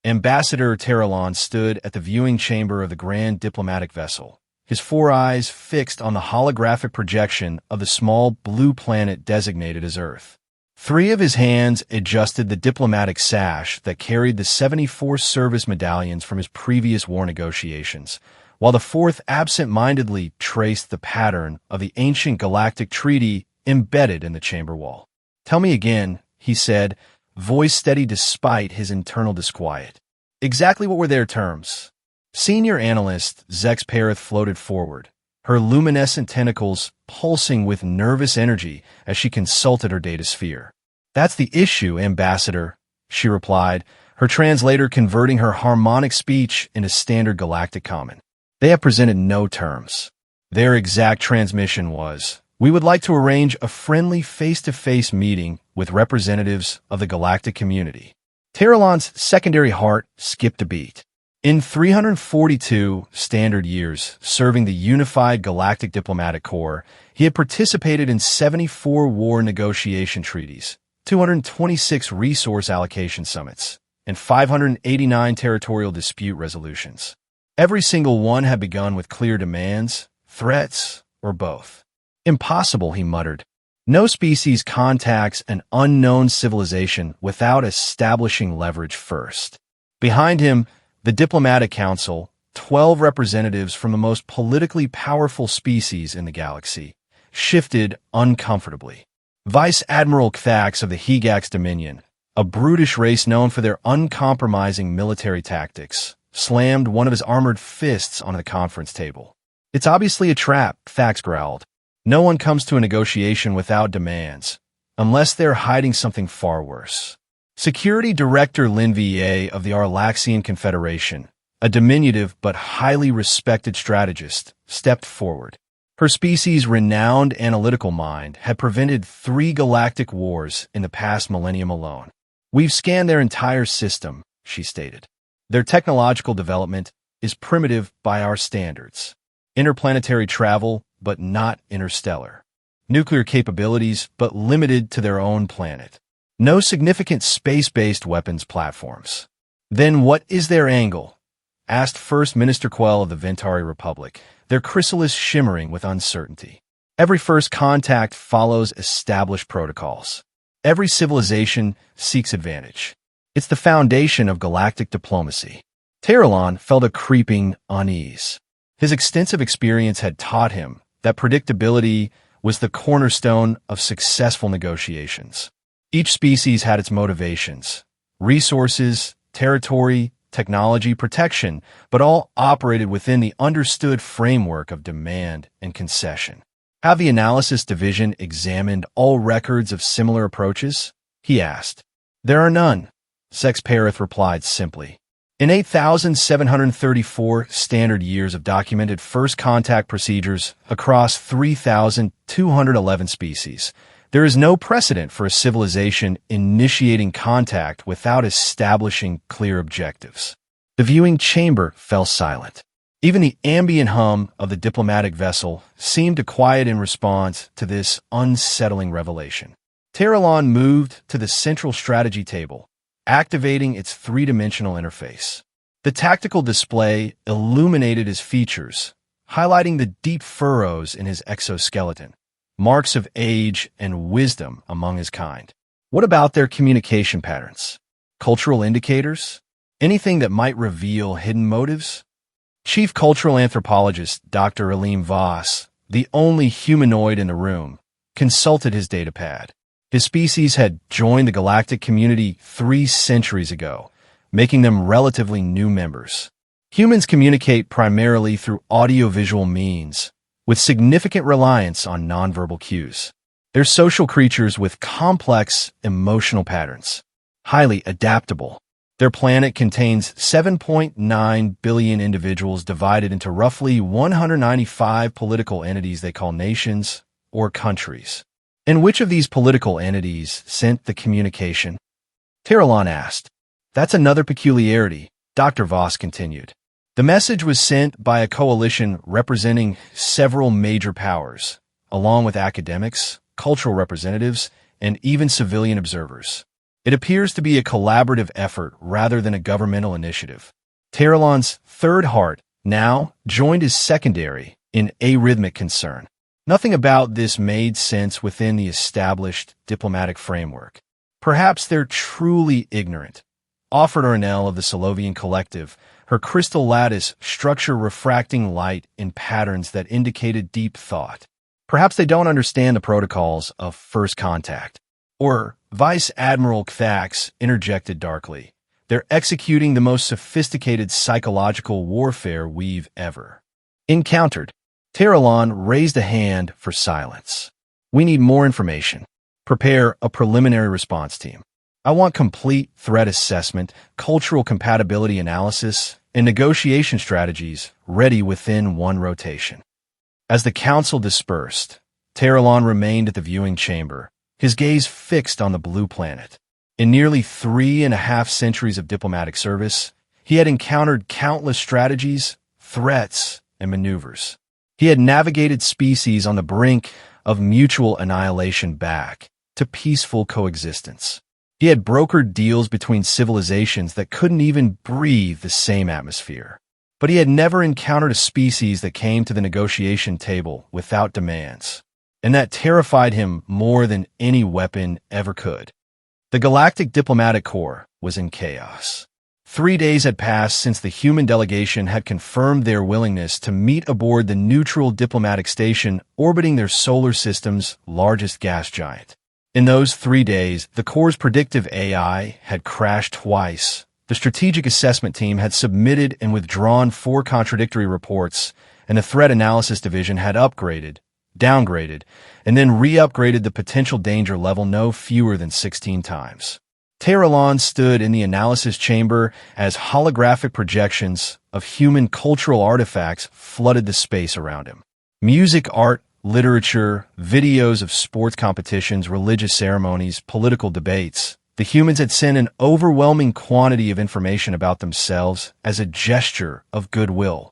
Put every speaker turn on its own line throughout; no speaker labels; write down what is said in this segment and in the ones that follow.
Ambassador Terralon stood at the viewing chamber of the grand diplomatic vessel, his four eyes fixed on the holographic projection of the small blue planet designated as Earth. Three of his hands adjusted the diplomatic sash that carried the 74 service medallions from his previous war negotiations, while the fourth absent-mindedly traced the pattern of the ancient galactic treaty embedded in the chamber wall. "Tell me again," he said, voice steady despite his internal disquiet. "Exactly what were their terms?" Senior analyst Zex Perith floated forward, her luminescent tentacles pulsing with nervous energy as she consulted her data sphere. "That's the issue, Ambassador," she replied, her translator converting her harmonic speech into standard galactic common. "They have presented no terms. Their exact transmission was, 'We would like to arrange a friendly face-to-face meeting with representatives of the galactic community.'" Terralon's secondary heart skipped a beat. In 342 standard years serving the unified Galactic Diplomatic Corps, he had participated in 74 war negotiation treaties, 226 resource allocation summits, and 589 territorial dispute resolutions. Every single one had begun with clear demands, threats, or both. "Impossible," he muttered. "No species contacts an unknown civilization without establishing leverage first." Behind him, the Diplomatic Council, 12 representatives from the most politically powerful species in the galaxy, shifted uncomfortably. Vice Admiral Kthax of the Hegax Dominion, a brutish race known for their uncompromising military tactics, slammed one of his armored fists onto the conference table. "It's obviously a trap," Kthax growled. "No one comes to a negotiation without demands, unless they're hiding something far worse." Security Director Linvier of the Arlaxian Confederation, a diminutive but highly respected strategist, stepped forward. Her species' renowned analytical mind had prevented 3 galactic wars in the past millennium alone. "We've scanned their entire system," she stated. "Their technological development is primitive by our standards. Interplanetary travel, but not interstellar. Nuclear capabilities, but limited to their own planet. No significant space-based weapons platforms." "Then what is their angle?" asked First Minister Quell of the Ventari Republic, their chrysalis shimmering with uncertainty. "Every first contact follows established protocols. Every civilization seeks advantage. It's the foundation of galactic diplomacy." Terralon felt a creeping unease. His extensive experience had taught him that predictability was the cornerstone of successful negotiations. Each species had its motivations, resources, territory, technology, protection, but all operated within the understood framework of demand and concession. "Have the Analysis Division examined all records of similar approaches?" he asked. "There are none," Zex Perith replied simply. "In 8,734 standard years of documented first contact procedures across 3,211 species, there is no precedent for a civilization initiating contact without establishing clear objectives." The viewing chamber fell silent. Even the ambient hum of the diplomatic vessel seemed to quiet in response to this unsettling revelation. Terralon moved to the central strategy table, activating its three-dimensional interface. The tactical display illuminated his features, highlighting the deep furrows in his exoskeleton, marks of age and wisdom among his kind. What about their communication patterns? Cultural indicators? Anything that might reveal hidden motives? Chief Cultural Anthropologist Dr. Alim Voss, the only humanoid in the room, consulted his datapad. His species had joined the galactic community 3 centuries ago, making them relatively new members. Humans communicate primarily through audiovisual means, with significant reliance on nonverbal cues. They're social creatures with complex emotional patterns, highly adaptable. Their planet contains 7.9 billion individuals divided into roughly 195 political entities they call nations or countries. "And which of these political entities sent the communication?" Terralon asked. "That's another peculiarity," Dr. Voss continued. "The message was sent by a coalition representing several major powers, along with academics, cultural representatives, and even civilian observers. It appears to be a collaborative effort rather than a governmental initiative. Terralon's third heart now joined his secondary in arrhythmic concern. Nothing about this made sense within the established diplomatic framework. Perhaps they're truly ignorant. Offered Ornell of the Solovian Collective, her crystal lattice structure refracting light in patterns that indicated deep thought. Perhaps they don't understand the protocols of first contact. Or, Vice Admiral Kthax interjected darkly, they're executing the most sophisticated psychological warfare we've ever encountered. Terralon raised a hand for silence. We need more information. Prepare a preliminary response team. I want complete threat assessment, cultural compatibility analysis, and negotiation strategies ready within one rotation. As the council dispersed, Terralon remained at the viewing chamber, his gaze fixed on the blue planet. In nearly 3.5 centuries of diplomatic service, he had encountered countless strategies, threats, and maneuvers. He had navigated species on the brink of mutual annihilation back to peaceful coexistence. He had brokered deals between civilizations that couldn't even breathe the same atmosphere. But he had never encountered a species that came to the negotiation table without demands, and that terrified him more than any weapon ever could. The Galactic Diplomatic Corps was in chaos. 3 days had passed since the human delegation had confirmed their willingness to meet aboard the neutral diplomatic station orbiting their solar system's largest gas giant. In those 3 days, the Corps' predictive AI had crashed twice. The Strategic Assessment Team had submitted and withdrawn 4 contradictory reports, and the Threat Analysis Division had upgraded, downgraded, and then re-upgraded the potential danger level no fewer than 16 times. Terralon stood in the analysis chamber as holographic projections of human cultural artifacts flooded the space around him. Music, art, literature, videos of sports competitions, religious ceremonies, political debates. The humans had sent an overwhelming quantity of information about themselves as a gesture of goodwill.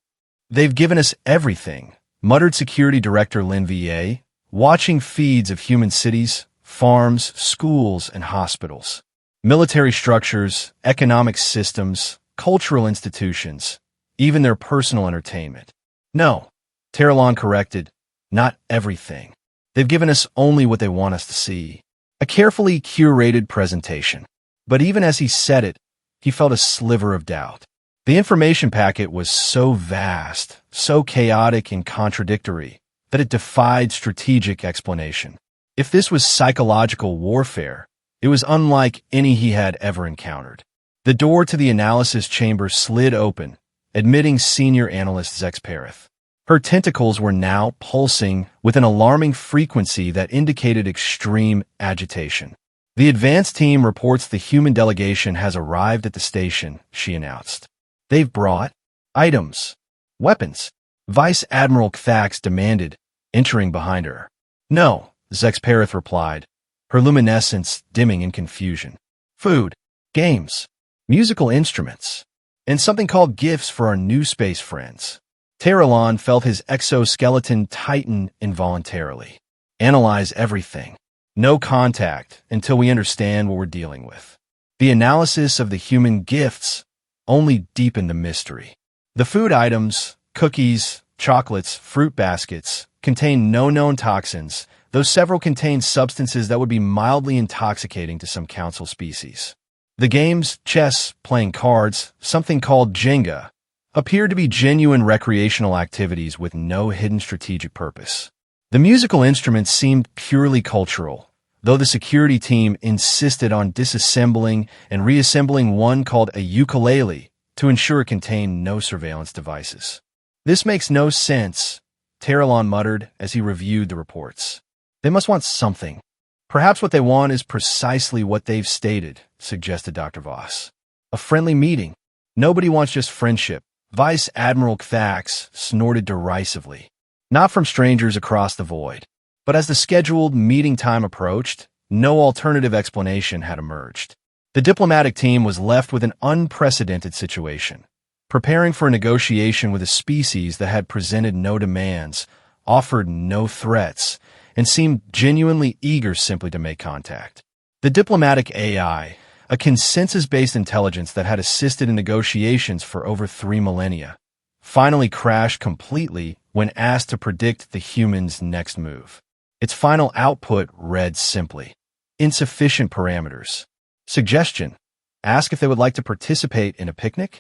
They've given us everything, muttered Security Director Lin Va, watching feeds of human cities, farms, schools, and hospitals. Military structures, economic systems, cultural institutions, even their personal entertainment. No, Terralon corrected, not everything. They've given us only what they want us to see. A carefully curated presentation. But even as he said it, he felt a sliver of doubt. The information packet was so vast, so chaotic and contradictory, that it defied strategic explanation. If this was psychological warfare, it was unlike any he had ever encountered. The door to the analysis chamber slid open, admitting senior analyst Zex Perith. Her tentacles were now pulsing with an alarming frequency that indicated extreme agitation. The advanced team reports the human delegation has arrived at the station, she announced. They've brought items, weapons, Vice Admiral Kthax demanded, entering behind her. No, Zex Perith replied, her luminescence dimming in confusion. Food, games, musical instruments, and something called gifts for our new space friends. Terralon felt his exoskeleton tighten involuntarily. Analyze everything. No contact until we understand what we're dealing with. The analysis of the human gifts only deepened the mystery. The food items, cookies, chocolates, fruit baskets, contain no known toxins, though several contain substances that would be mildly intoxicating to some council species. The games, chess, playing cards, something called Jenga, appeared to be genuine recreational activities with no hidden strategic purpose. The musical instruments seemed purely cultural, though the security team insisted on disassembling and reassembling one called a ukulele to ensure it contained no surveillance devices. This makes no sense, Terralon muttered as he reviewed the reports. They must want something. Perhaps what they want is precisely what they've stated, suggested Dr. Voss. A friendly meeting. Nobody wants just friendship. Vice Admiral Kthax snorted derisively. Not from strangers across the void. But as the scheduled meeting time approached, no alternative explanation had emerged. The diplomatic team was left with an unprecedented situation, preparing for a negotiation with a species that had presented no demands, offered no threats, and seemed genuinely eager simply to make contact. The diplomatic AI, a consensus-based intelligence that had assisted in negotiations for over 3 millennia, finally crashed completely when asked to predict the humans' next move. Its final output read simply, insufficient parameters. Suggestion: ask if they would like to participate in a picnic?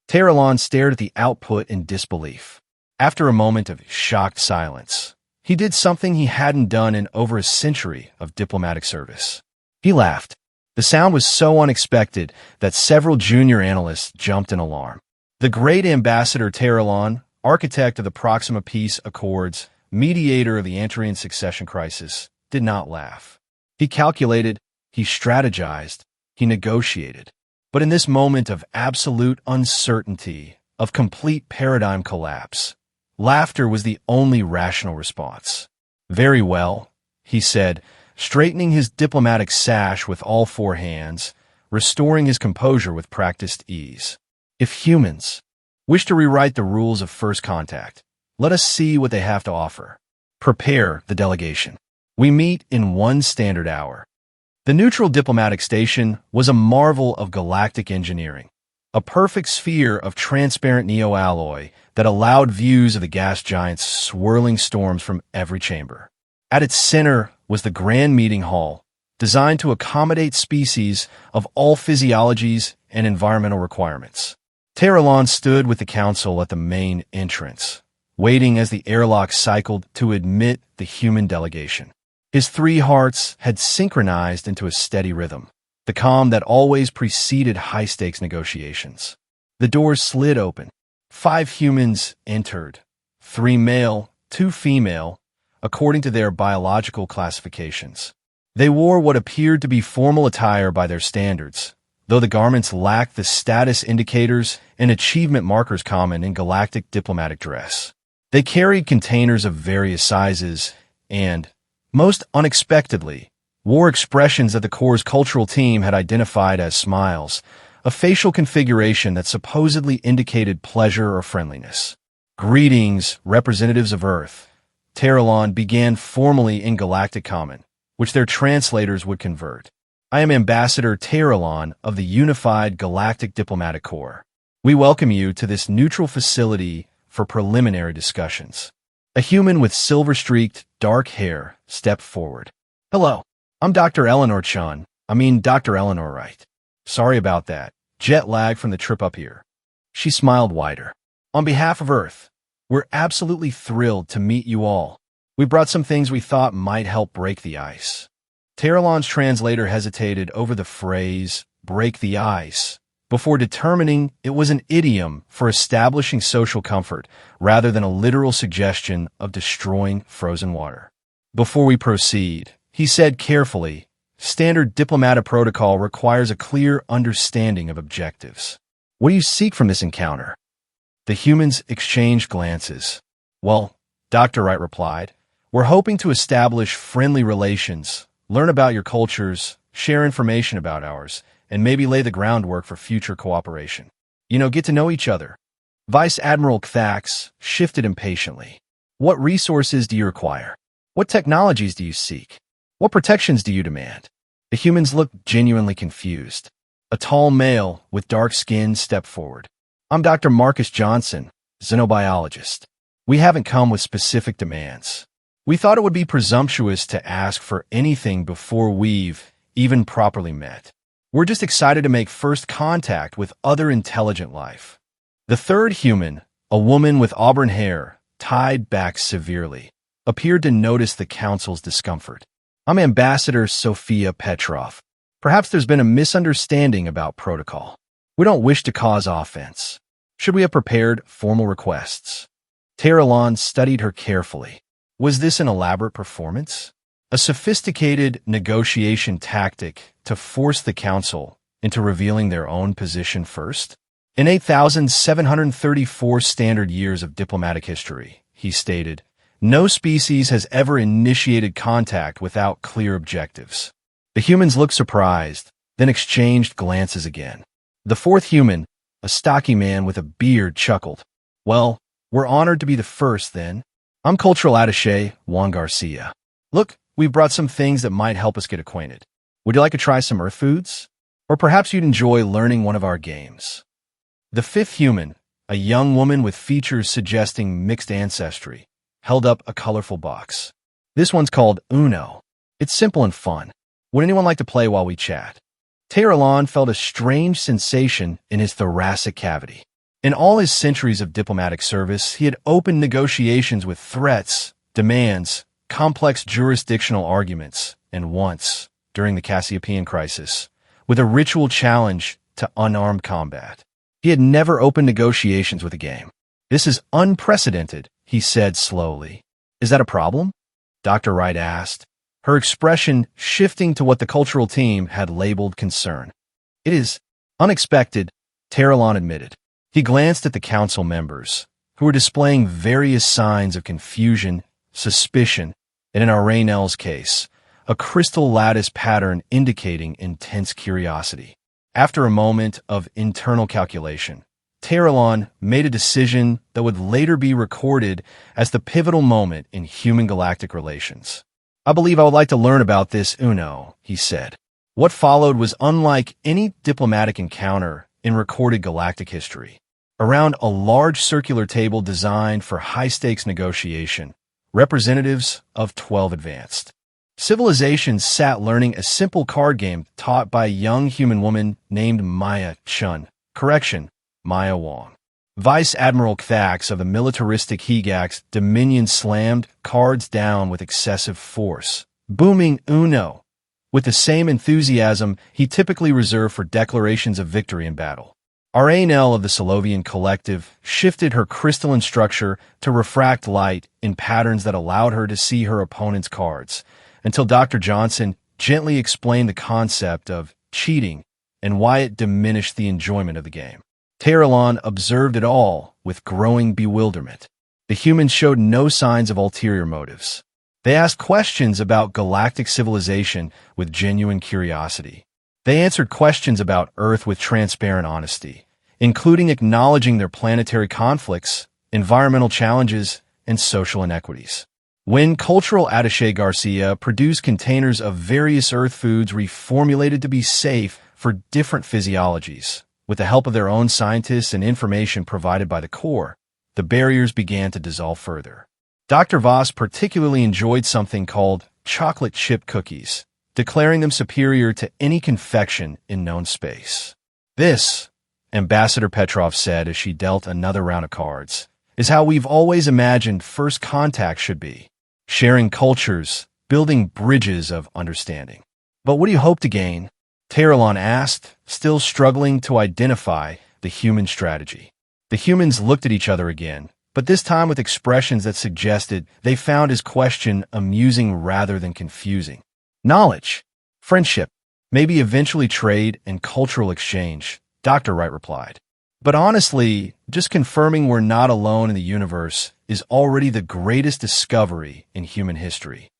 Terralon stared at the output in disbelief. After a moment of shocked silence, he did something he hadn't done in over a century of diplomatic service. He laughed. The sound was so unexpected that several junior analysts jumped in alarm. The great Ambassador Terralon, architect of the Proxima Peace Accords, mediator of the Antarian succession crisis, did not laugh. He calculated, he strategized, he negotiated. But in this moment of absolute uncertainty, of complete paradigm collapse, laughter was the only rational response. "Very well," he said, straightening his diplomatic sash with all four hands, restoring his composure with practiced ease. "If humans wish to rewrite the rules of first contact, let us see what they have to offer. Prepare the delegation. We meet in 1 standard hour." The neutral diplomatic station was a marvel of galactic engineering, a perfect sphere of transparent neo-alloy that allowed views of the gas giant's swirling storms from every chamber. At its center was the grand meeting hall, designed to accommodate species of all physiologies and environmental requirements. Terralon stood with the council at the main entrance, waiting as the airlock cycled to admit the human delegation. His 3 hearts had synchronized into a steady rhythm, the calm that always preceded high-stakes negotiations. The doors slid open. 5 humans entered, 3 male, 2 female, according to their biological classifications. They wore what appeared to be formal attire by their standards, though the garments lacked the status indicators and achievement markers common in galactic diplomatic dress. They carried containers of various sizes and, most unexpectedly, wore expressions that the Corps' cultural team had identified as smiles, a facial configuration that supposedly indicated pleasure or friendliness. "Greetings, representatives of Earth." Terralon began formally in Galactic Common, which their translators would convert. "I am Ambassador Terralon of the Unified Galactic Diplomatic Corps. We welcome you to this neutral facility for preliminary discussions." A human with silver-streaked, dark hair stepped forward. "Hello, I'm Dr. Eleanor Chun. Dr. Eleanor Wright. Sorry about that. Jet lag from the trip up here." She smiled wider. "On behalf of Earth, we're absolutely thrilled to meet you all. We brought some things we thought might help break the ice." Terralon's translator hesitated over the phrase, "break the ice," before determining it was an idiom for establishing social comfort rather than a literal suggestion of destroying frozen water. "Before we proceed," he said carefully, "standard diplomatic protocol requires a clear understanding of objectives. What do you seek from this encounter?" The humans exchanged glances. "Well," Dr. Wright replied, "we're hoping to establish friendly relations, learn about your cultures, share information about ours, and maybe lay the groundwork for future cooperation. Get to know each other." Vice Admiral Kthax shifted impatiently. "What resources do you require? What technologies do you seek? What protections do you demand?" The humans looked genuinely confused. A tall male with dark skin stepped forward. "I'm Dr. Marcus Johnson, xenobiologist. We haven't come with specific demands. We thought it would be presumptuous to ask for anything before we've even properly met. We're just excited to make first contact with other intelligent life." The third human, a woman with auburn hair, tied back severely, appeared to notice the council's discomfort. "I'm Ambassador Sophia Petrov. Perhaps there's been a misunderstanding about protocol. We don't wish to cause offense. Should we have prepared formal requests?" Terralon studied her carefully. Was this an elaborate performance? A sophisticated negotiation tactic to force the council into revealing their own position first? "In 8,734 standard years of diplomatic history," he stated, "no species has ever initiated contact without clear objectives." The humans looked surprised, then exchanged glances again. The fourth human, a stocky man with a beard, chuckled. "Well, we're honored to be the first, then. I'm Cultural Attaché Juan Garcia. Look, we've brought some things that might help us get acquainted." Would you like to try some Earth foods? Or perhaps you'd enjoy learning one of our games. The fifth human, a young woman with features suggesting mixed ancestry, held up a colorful box. This one's called Uno. It's simple and fun. Would anyone like to play while we chat? Teyralon felt a strange sensation in his thoracic cavity. In all his centuries of diplomatic service, he had opened negotiations with threats, demands, complex jurisdictional arguments, and once, during the Cassiopean crisis, with a ritual challenge to unarmed combat. He had never opened negotiations with a game. This is unprecedented, he said slowly. Is that a problem? Dr. Wright asked, her expression shifting to what the cultural team had labeled concern. It is unexpected, Teyralon admitted. He glanced at the council members, who were displaying various signs of confusion, suspicion, and in Raynell's case, a crystal lattice pattern indicating intense curiosity. After a moment of internal calculation, Teyralon made a decision that would later be recorded as the pivotal moment in human galactic relations. I believe I would like to learn about this Uno, he said. What followed was unlike any diplomatic encounter in recorded galactic history. Around a large circular table designed for high-stakes negotiation, representatives of 12 advanced civilizations sat learning a simple card game taught by a young human woman named Maya Chun. Maya Wong. Vice Admiral Thax of the militaristic Hegax Dominion slammed cards down with excessive force, booming Uno, with the same enthusiasm he typically reserved for declarations of victory in battle. Raynell of the Solovian Collective shifted her crystalline structure to refract light in patterns that allowed her to see her opponent's cards, until Dr. Johnson gently explained the concept of cheating and why it diminished the enjoyment of the game. Teyralon observed it all with growing bewilderment. The humans showed no signs of ulterior motives. They asked questions about galactic civilization with genuine curiosity. They answered questions about Earth with transparent honesty, including acknowledging their planetary conflicts, environmental challenges, and social inequities. When cultural attaché Garcia produced containers of various Earth foods reformulated to be safe for different physiologies, with the help of their own scientists and information provided by the Corps, the barriers began to dissolve further. Dr. Voss particularly enjoyed something called chocolate chip cookies, declaring them superior to any confection in known space. This, Ambassador Petrov said as she dealt another round of cards, is how we've always imagined first contact should be. Sharing cultures, building bridges of understanding. But what do you hope to gain? Teyralon asked, still struggling to identify the human strategy. The humans looked at each other again, but this time with expressions that suggested they found his question amusing rather than confusing. Knowledge, friendship, maybe eventually trade and cultural exchange, Dr. Wright replied. But honestly, just confirming we're not alone in the universe is already the greatest discovery in human history.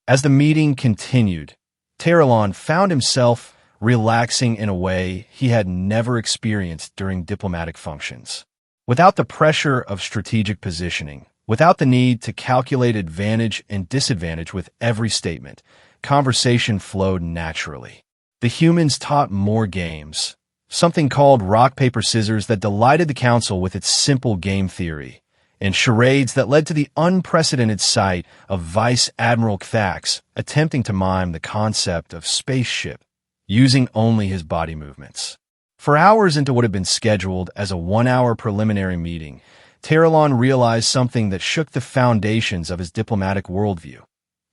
As the meeting continued, Teyralon found himself relaxing in a way he had never experienced during diplomatic functions. Without the pressure of strategic positioning, without the need to calculate advantage and disadvantage with every statement, conversation flowed naturally. The humans taught more games, something called rock, paper, scissors that delighted the council with its simple game theory, and charades that led to the unprecedented sight of Vice Admiral Thax attempting to mime the concept of spaceship, using only his body movements. For hours into what had been scheduled as a 1-hour preliminary meeting, Teyralon realized something that shook the foundations of his diplomatic worldview.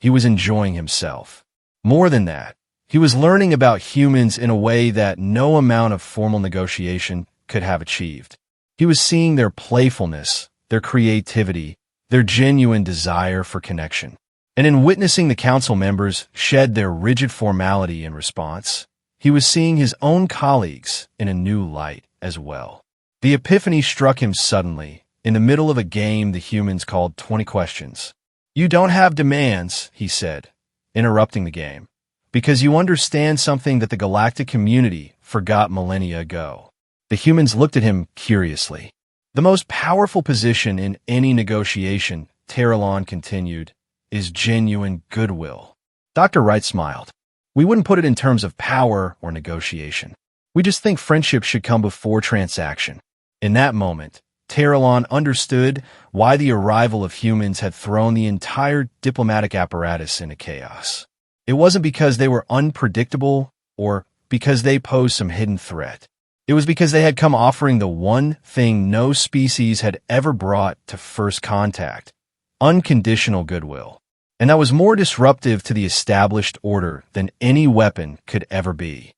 He was enjoying himself. More than that, he was learning about humans in a way that no amount of formal negotiation could have achieved. He was seeing their playfulness, their creativity, their genuine desire for connection. And in witnessing the council members shed their rigid formality in response, he was seeing his own colleagues in a new light as well. The epiphany struck him suddenly, in the middle of a game the humans called 20 Questions. You don't have demands, he said, interrupting the game, because you understand something that the galactic community forgot millennia ago. The humans looked at him curiously. The most powerful position in any negotiation, Teyralon continued, is genuine goodwill. Dr. Wright smiled. We wouldn't put it in terms of power or negotiation. We just think friendship should come before transaction. In that moment, Terralon understood why the arrival of humans had thrown the entire diplomatic apparatus into chaos. It wasn't because they were unpredictable or because they posed some hidden threat. It was because they had come offering the one thing no species had ever brought to first contact: unconditional goodwill. And that was more disruptive to the established order than any weapon could ever be.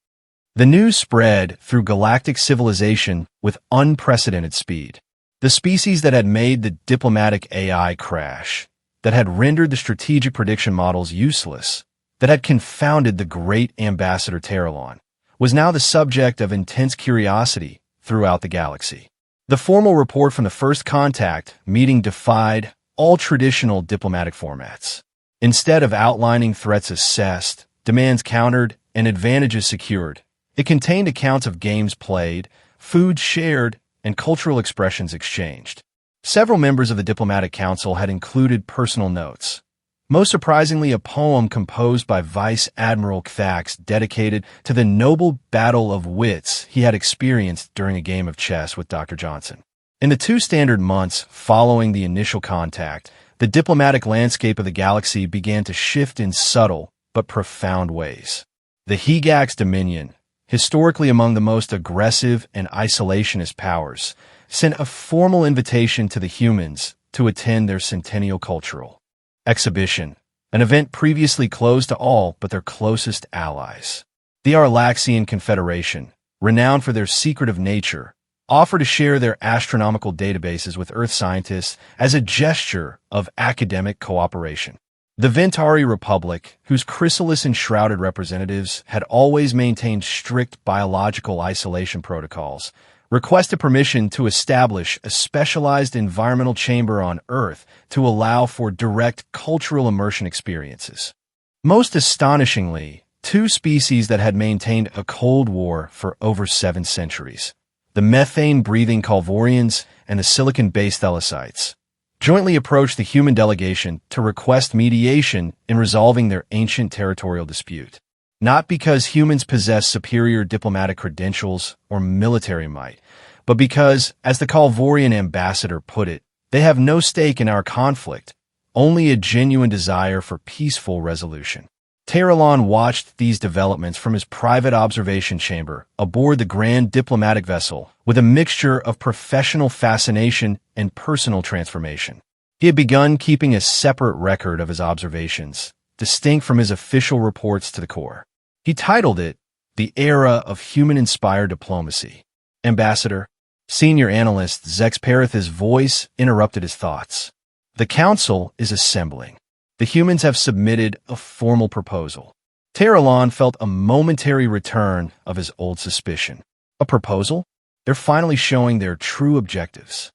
The news spread through galactic civilization with unprecedented speed. The species that had made the diplomatic AI crash, that had rendered the strategic prediction models useless, that had confounded the great Ambassador Terralon, was now the subject of intense curiosity throughout the galaxy. The formal report from the first contact meeting defied all traditional diplomatic formats. Instead of outlining threats assessed, demands countered, and advantages secured, it contained accounts of games played, food shared, and cultural expressions exchanged. Several members of the Diplomatic Council had included personal notes. Most surprisingly, a poem composed by Vice Admiral Kthax dedicated to the noble battle of wits he had experienced during a game of chess with Dr. Johnson. In the 2 standard months following the initial contact, the diplomatic landscape of the galaxy began to shift in subtle but profound ways. The Hegax Dominion, historically among the most aggressive and isolationist powers, sent a formal invitation to the humans to attend their centennial cultural exhibition, an event previously closed to all but their closest allies. The Arlaxian Confederation, renowned for their secretive nature, offered to share their astronomical databases with Earth scientists as a gesture of academic cooperation. The Ventari Republic, whose chrysalis-enshrouded representatives had always maintained strict biological isolation protocols, requested permission to establish a specialized environmental chamber on Earth to allow for direct cultural immersion experiences. Most astonishingly, 2 species that had maintained a Cold War for over 7 centuries, the methane-breathing Calvorians and the silicon-based Thelysites, jointly approached the human delegation to request mediation in resolving their ancient territorial dispute. Not because humans possess superior diplomatic credentials or military might, but because, as the Calvorian ambassador put it, they have no stake in our conflict, only a genuine desire for peaceful resolution. Terralon watched these developments from his private observation chamber aboard the grand diplomatic vessel with a mixture of professional fascination and personal transformation. He had begun keeping a separate record of his observations, distinct from his official reports to the Corps. He titled it, The Era of Human-Inspired Diplomacy. Ambassador, senior analyst Zex Perith's voice interrupted his thoughts. The Council is assembling. The humans have submitted a formal proposal. Terralon felt a momentary return of his old suspicion. A proposal? They're finally showing their true objectives.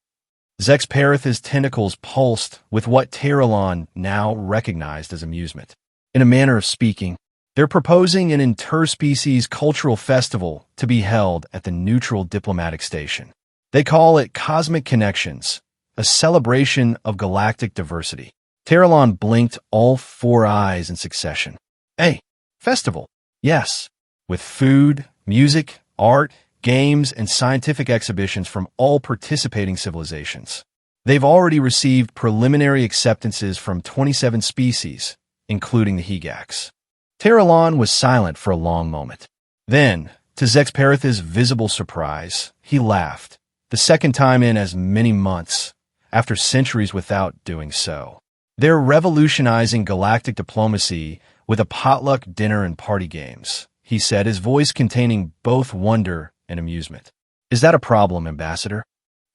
Zex Perith's tentacles pulsed with what Terralon now recognized as amusement. In a manner of speaking, they're proposing an interspecies cultural festival to be held at the neutral diplomatic station. They call it Cosmic Connections, a celebration of galactic diversity. Terralon blinked all 4 eyes in succession. Hey, festival. Yes. With food, music, art, games, and scientific exhibitions from all participating civilizations. They've already received preliminary acceptances from 27 species, including the Hegax. Terralon was silent for a long moment. Then, to Zex Perith's visible surprise, he laughed, the second time in as many months, after centuries without doing so. They're revolutionizing galactic diplomacy with a potluck dinner and party games, he said, his voice containing both wonder and amusement. Is that a problem, Ambassador?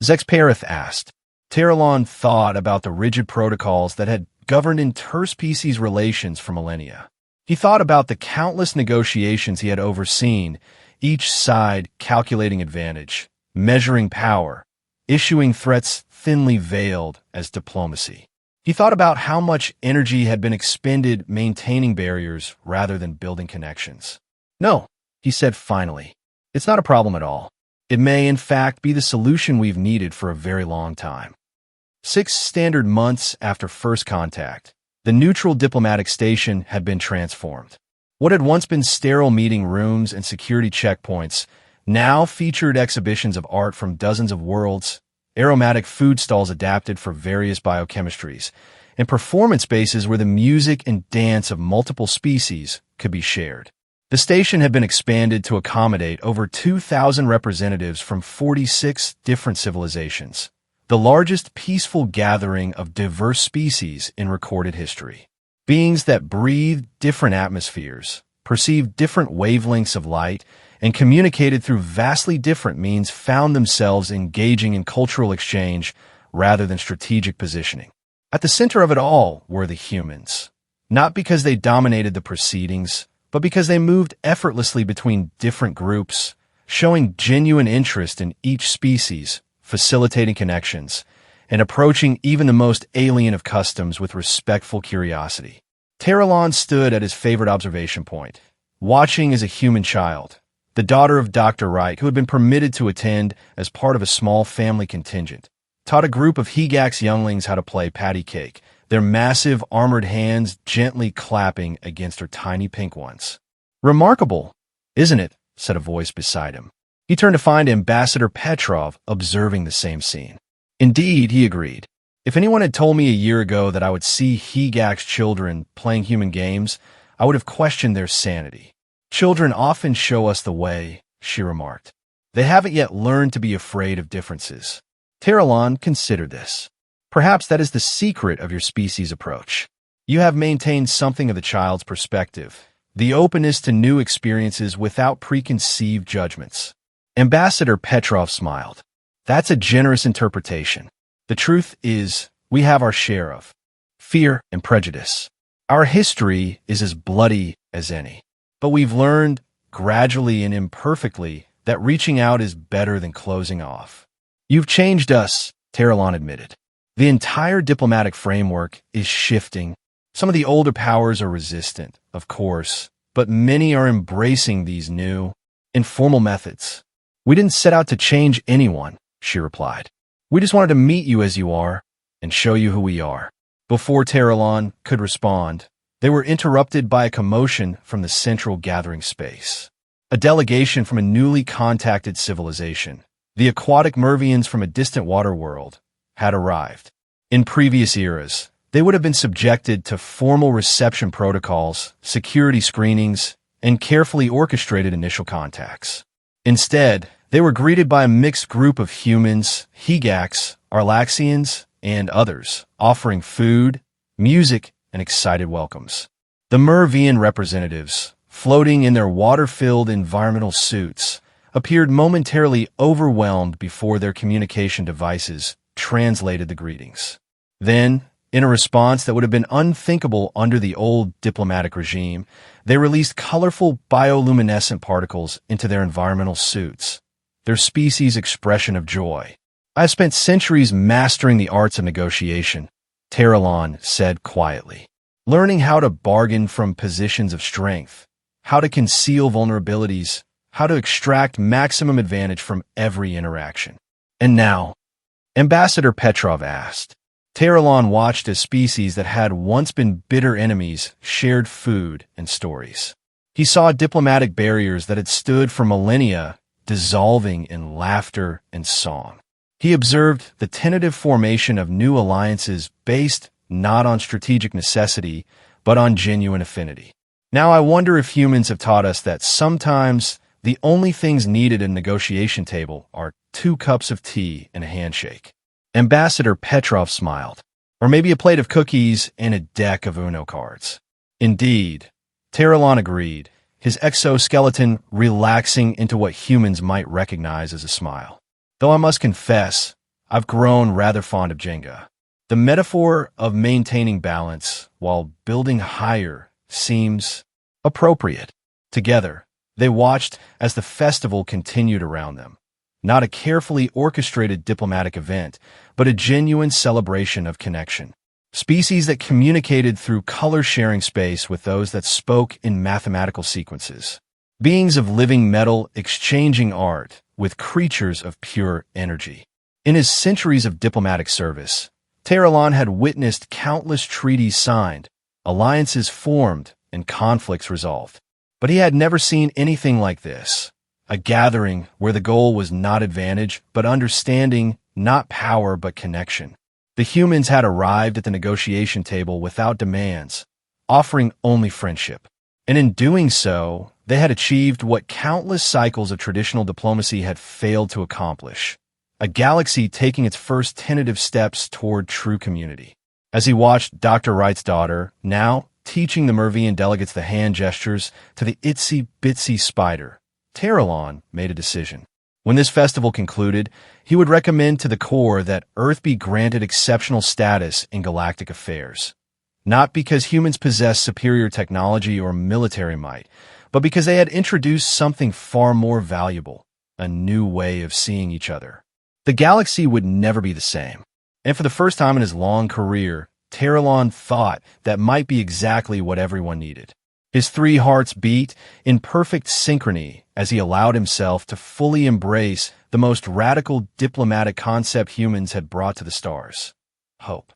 Zex Perith asked. Terralon thought about the rigid protocols that had governed interspecies relations for millennia. He thought about the countless negotiations he had overseen, each side calculating advantage, measuring power, issuing threats thinly veiled as diplomacy. He thought about how much energy had been expended maintaining barriers rather than building connections. No, he said finally, it's not a problem at all. It may, in fact, be the solution we've needed for a very long time. 6 standard months after first contact, the neutral diplomatic station had been transformed. What had once been sterile meeting rooms and security checkpoints now featured exhibitions of art from dozens of worlds, aromatic food stalls adapted for various biochemistries, and performance spaces where the music and dance of multiple species could be shared. The station had been expanded to accommodate over 2,000 representatives from 46 different civilizations, the largest peaceful gathering of diverse species in recorded history. Beings that breathed different atmospheres, perceived different wavelengths of light, and communicated through vastly different means found themselves engaging in cultural exchange rather than strategic positioning. At the center of it all were the humans, not because they dominated the proceedings, but because they moved effortlessly between different groups, showing genuine interest in each species, facilitating connections, and approaching even the most alien of customs with respectful curiosity. Terralon stood at his favorite observation point, watching as a human child, the daughter of Dr. Wright, who had been permitted to attend as part of a small family contingent, taught a group of Hegax younglings how to play patty cake, their massive armored hands gently clapping against her tiny pink ones. "Remarkable, isn't it?" said a voice beside him. He turned to find Ambassador Petrov observing the same scene. "Indeed," he agreed. "If anyone had told me a year ago that I would see Hegax children playing human games, I would have questioned their sanity." "Children often show us the way," she remarked. "They haven't yet learned to be afraid of differences." Terralon considered this. Perhaps that is the secret of your species' approach. You have maintained something of the child's perspective, the openness to new experiences without preconceived judgments. Ambassador Petrov smiled. "That's a generous interpretation. The truth is, we have our share of fear and prejudice. Our history is as bloody as any. But we've learned, gradually and imperfectly, that reaching out is better than closing off." "You've changed us," Terralon admitted. "The entire diplomatic framework is shifting. Some of the older powers are resistant, of course, but many are embracing these new, informal methods." "We didn't set out to change anyone," she replied. "We just wanted to meet you as you are and show you who we are." Before Terralon could respond, they were interrupted by a commotion from the central gathering space. A delegation from a newly contacted civilization, the aquatic Mervians from a distant water world, had arrived. In previous eras, they would have been subjected to formal reception protocols, security screenings, and carefully orchestrated initial contacts. Instead, they were greeted by a mixed group of humans, Hegax, Arlaxians, and others, offering food, music, and excited welcomes. The Mervian representatives, floating in their water-filled environmental suits, appeared momentarily overwhelmed before their communication devices translated the greetings. Then, in a response that would have been unthinkable under the old diplomatic regime, they released colorful bioluminescent particles into their environmental suits, their species' expression of joy. "I have spent centuries mastering the arts of negotiation," Terralon said quietly, "learning how to bargain from positions of strength, how to conceal vulnerabilities, how to extract maximum advantage from every interaction." "And now?" Ambassador Petrov asked. Terralon watched as species that had once been bitter enemies shared food and stories. He saw diplomatic barriers that had stood for millennia dissolving in laughter and song. He observed the tentative formation of new alliances based not on strategic necessity, but on genuine affinity. "Now I wonder if humans have taught us that sometimes the only things needed at a negotiation table are 2 cups of tea and a handshake." Ambassador Petrov smiled. "Or maybe a plate of cookies and a deck of Uno cards." "Indeed," Terralon agreed, his exoskeleton relaxing into what humans might recognize as a smile. "Though I must confess, I've grown rather fond of Jenga. The metaphor of maintaining balance while building higher seems appropriate." Together, they watched as the festival continued around them. Not a carefully orchestrated diplomatic event, but a genuine celebration of connection. Species that communicated through color-sharing space with those that spoke in mathematical sequences. Beings of living metal exchanging art with creatures of pure energy. In his centuries of diplomatic service, Terralon had witnessed countless treaties signed, alliances formed, and conflicts resolved. But he had never seen anything like this. A gathering where the goal was not advantage, but understanding, not power, but connection. The humans had arrived at the negotiation table without demands, offering only friendship. And in doing so, they had achieved what countless cycles of traditional diplomacy had failed to accomplish. A galaxy taking its first tentative steps toward true community. As he watched Dr. Wright's daughter, now teaching the Mervian delegates the hand gestures to the itsy-bitsy spider, Terralon made a decision. When this festival concluded, he would recommend to the core that Earth be granted exceptional status in galactic affairs. Not because humans possess superior technology or military might, but because they had introduced something far more valuable, a new way of seeing each other. The galaxy would never be the same. And for the first time in his long career, Terralon thought that might be exactly what everyone needed. His three hearts beat in perfect synchrony as he allowed himself to fully embrace the most radical diplomatic concept humans had brought to the stars: hope.